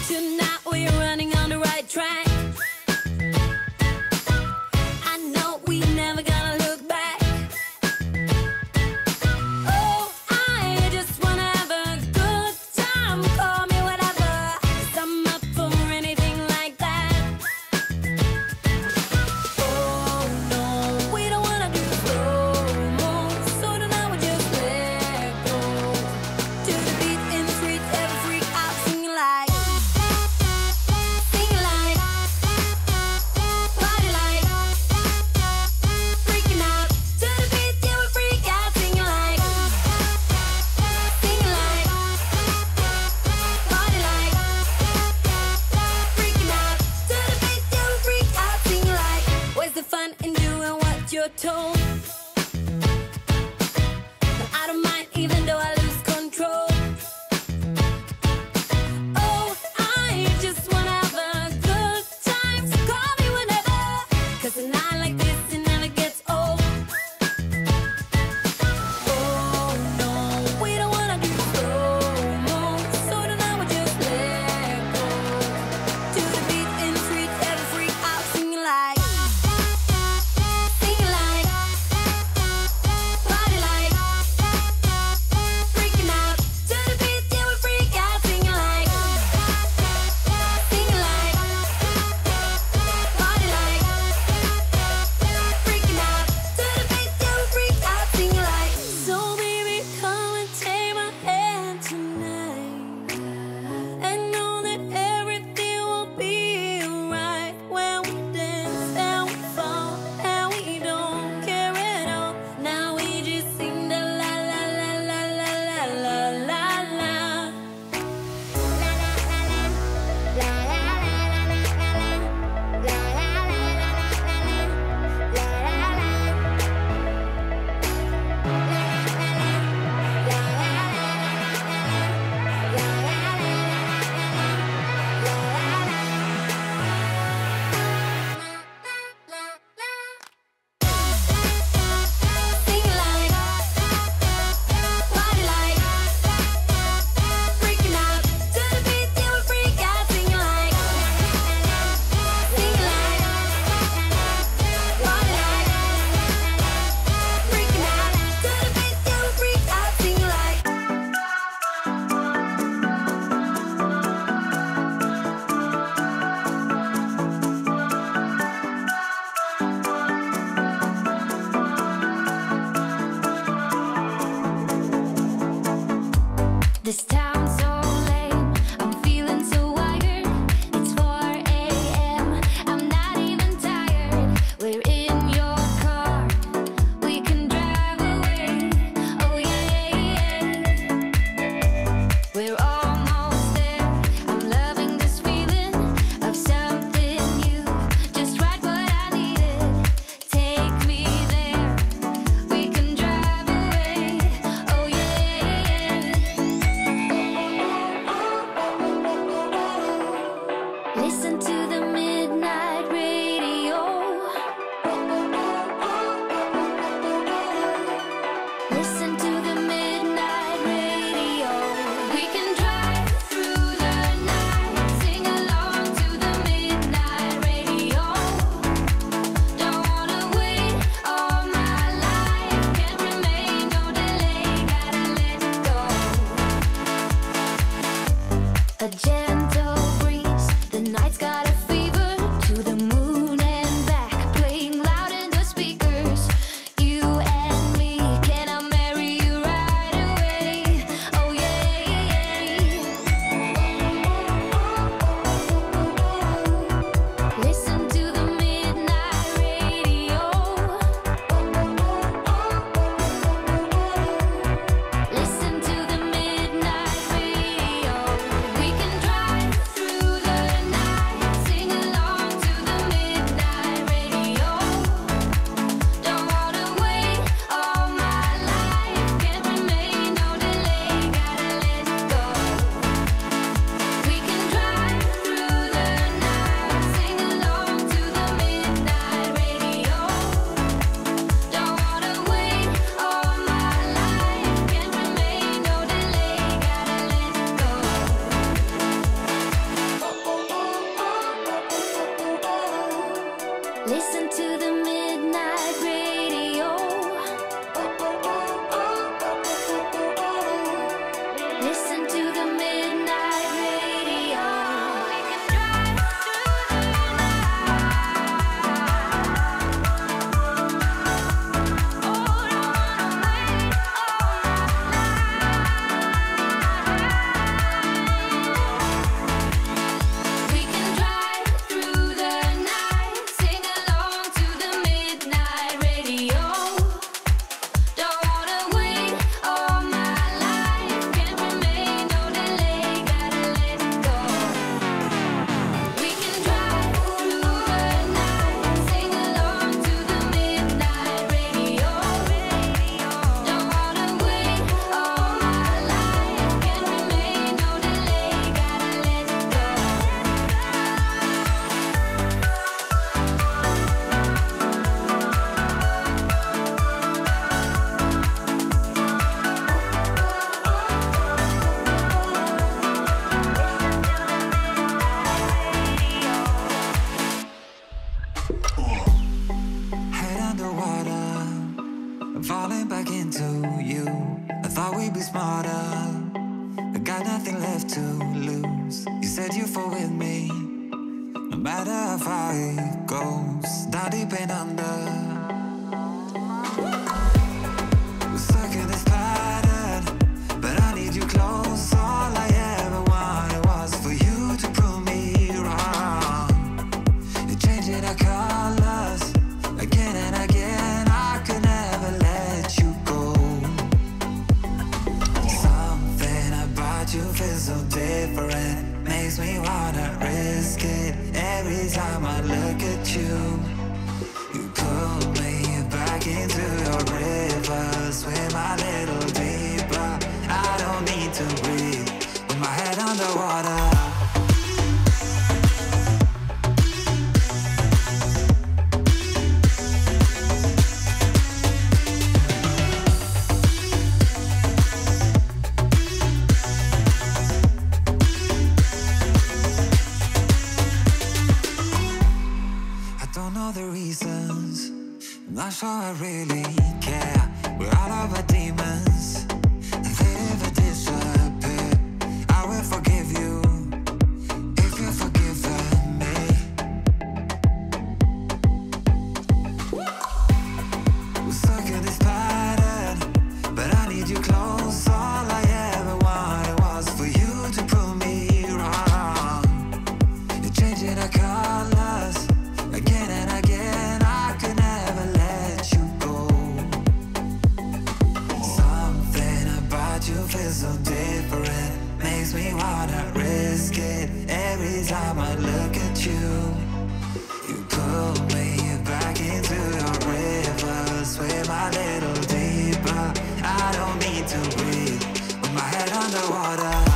Tonight we're running on the right track. I know we never gonna look back. Oh, I just wanna have a good time. Call me whatever, 'cause I'm up for anything like that. Oh no, we don't wanna do slow-mo, so tonight we just let go. To the beat in the street, every freak out singing like, party like, freaking out. To the beat, yeah, we freak out singing like, party like, freaking out. To the beat, yeah, we freak out singing like. Where's the fun in doing what you're told? But I don't mind even though I lose control. Oh, I just wanna have a good time, so call me whenever, 'cause a night like this, it never gets old. Oh no, we don't wanna do slow-mo, so tonight we just let go. To the beat in the street, every freak out singing like, party like, freaking out. To the beat, yeah, we freak out singing like, party like, freaking out. To the beat, yeah, we freak out singing like. So baby, come and take my hand tonight, and know that everything will be alright when we dance and we fall and we don't care at all. Now we just sing the la la la la la la la la la. Sing like, party like, freaking out. To the beat, yeah, we freak out singing like, party like, freaking out. To the beat, yeah, we freak out singing like. This town's so lame, I'm feeling so wired. It's 4 a.m., I'm not even tired. We're in your car, we can drive away. Oh yeah, we're almost there. I'm loving this feeling of something new, just right what I needed. Take me there, we can drive away. Oh yeah. Listen to the midnight radio. Listen to the midnight radio. We can drive through the night, sing along to the midnight radio. Don't wanna wait all my life, can't remain, no delay, gotta let go. A gentle breeze, the night's got a fever. To the moon and back, playing loud in the speakers. You and me, can I marry you right away? Oh yeah. Listen to the midnight radio. Listen to the midnight radio. We can drive to lose. You said you fall with me, no matter how far it goes. Down deep and under, we're stuck in this pattern, but I need you close. All I ever wanted was for you to prove me wrong. You're changing our colors again and again. I could never let you go. Something about you feels so different, makes me wanna risk it. Every time I look at you, you pull me back into your river. Swim a little deeper, I don't need to breathe with my head underwater. The reasons, I'm not sure I really care. We're all of our demons, and they never disappear. I will forgive you if you've forgiven me. We're stuck in this pattern, but I need you close. All I ever wanted was for you to prove me wrong. You're changing our colors again and again. I could never let you go. Something about you feels so different, makes me wanna risk it. Every time I look at you, you pull me back into your river. Swim a little deeper, I don't need to breathe with my head underwater.